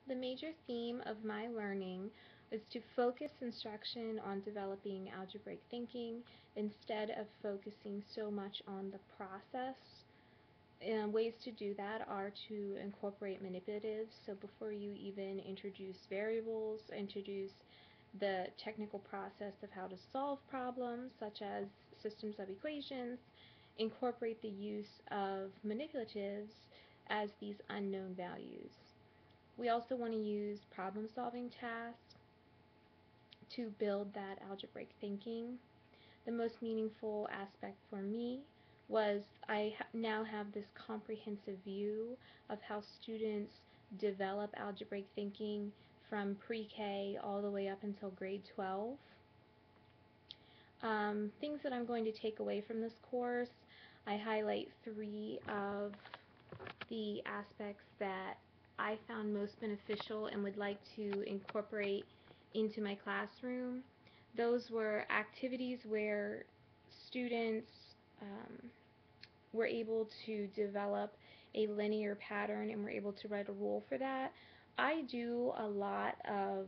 The major theme of my learning was to focus instruction on developing algebraic thinking instead of focusing so much on the process. And ways to do that are to incorporate manipulatives. So before you even introduce variables, introduce the technical process of how to solve problems, such as systems of equations, incorporate the use of manipulatives as these unknown values. We also want to use problem-solving tasks to build that algebraic thinking. The most meaningful aspect for me was I now have this comprehensive view of how students develop algebraic thinking from pre-K all the way up until grade 12. Things that I'm going to take away from this course, I highlight three of the aspects that I found most beneficial and would like to incorporate into my classroom. Those were activities where students um, were able to develop a linear pattern and were able to write a rule for that. I do a lot of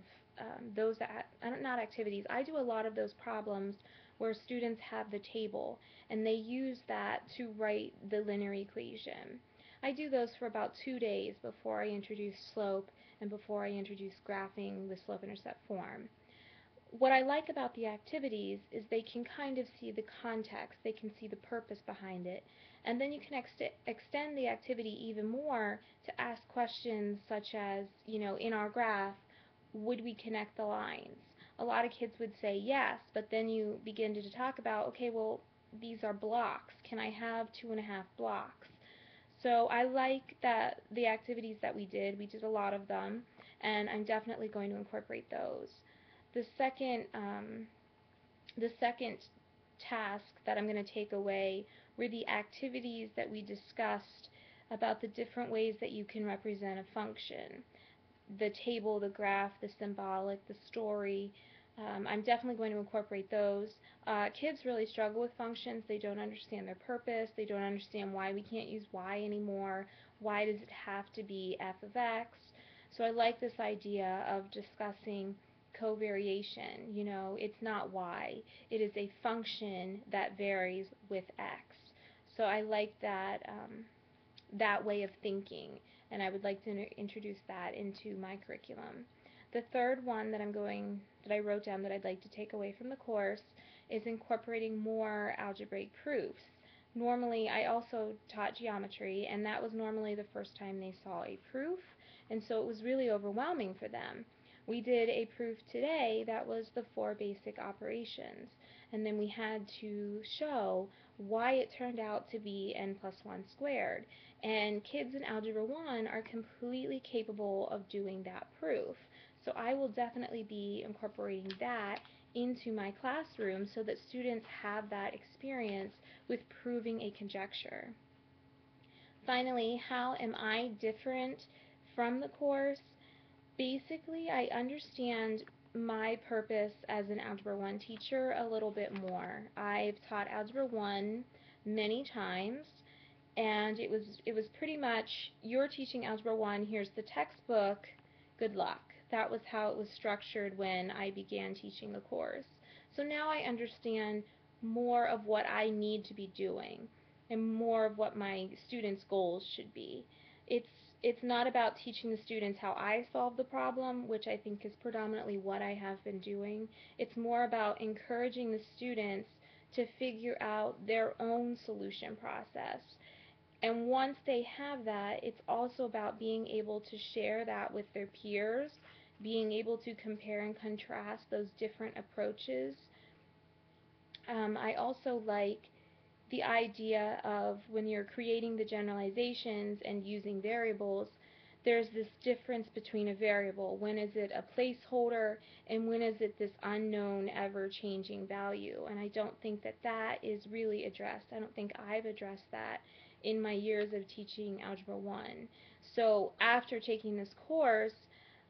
not activities, I do a lot of those problems where students have the table and they use that to write the linear equation. I do those for about 2 days before I introduce slope and before I introduce graphing the slope-intercept form. What I like about the activities is they can kind of see the context, they can see the purpose behind it, and then you can extend the activity even more to ask questions such as, in our graph, would we connect the lines? A lot of kids would say yes, but then you begin to talk about, okay, well, these are blocks. Can I have 2.5 blocks? So I like that the activities that we did a lot of them, and I'm definitely going to incorporate those. The second, um, the second task that I'm going to take away were the activities that we discussed about the different ways that you can represent a function. The table, the graph, the symbolic, the story. I'm definitely going to incorporate those. Kids really struggle with functions. They don't understand their purpose. They don't understand why we can't use y anymore. Why does it have to be f of x? So I like this idea of discussing covariation. It's not y. It is a function that varies with x. So I like that way of thinking, and I would like to introduce that into my curriculum. The third one that I wrote down that I'd like to take away from the course is incorporating more algebraic proofs. Normally, I also taught geometry, and that was normally the first time they saw a proof, and so it was really overwhelming for them. We did a proof today that was the 4 basic operations, and then we had to show why it turned out to be n plus 1 squared. And kids in Algebra 1 are completely capable of doing that proof. So I will definitely be incorporating that into my classroom so that students have that experience with proving a conjecture. Finally, how am I different from the course? Basically, I understand my purpose as an Algebra 1 teacher a little bit more. I've taught Algebra 1 many times, and it was pretty much, you're teaching Algebra 1, here's the textbook, good luck. That was how it was structured when I began teaching the course. So now I understand more of what I need to be doing and more of what my students' goals should be. It's it's not about teaching the students how I solve the problem, which I think is predominantly what I have been doing. It's more about encouraging the students to figure out their own solution process. And once they have that, it's also about being able to share that with their peers, being able to compare and contrast those different approaches. I also like the idea of when you're creating the generalizations and using variables, there's this difference between a variable. When is it a placeholder and when is it this unknown, ever-changing value? And I don't think that that is really addressed. I don't think I've addressed that in my years of teaching Algebra 1. So after taking this course,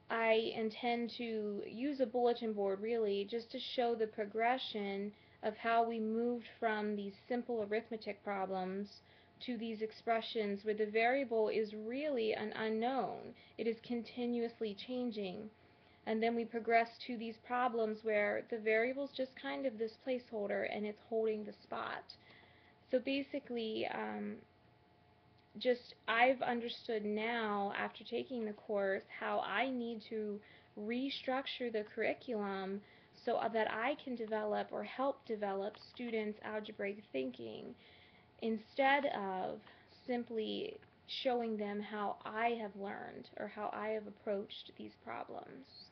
I intend to use a bulletin board really just to show the progression of how we moved from these simple arithmetic problems to these expressions where the variable is really an unknown. It is continuously changing. And then we progress to these problems where the variable is just kind of this placeholder and it's holding the spot. So basically, just I've understood now after taking the course how I need to restructure the curriculum so that I can develop or help develop students' algebraic thinking instead of simply showing them how I have learned or how I have approached these problems.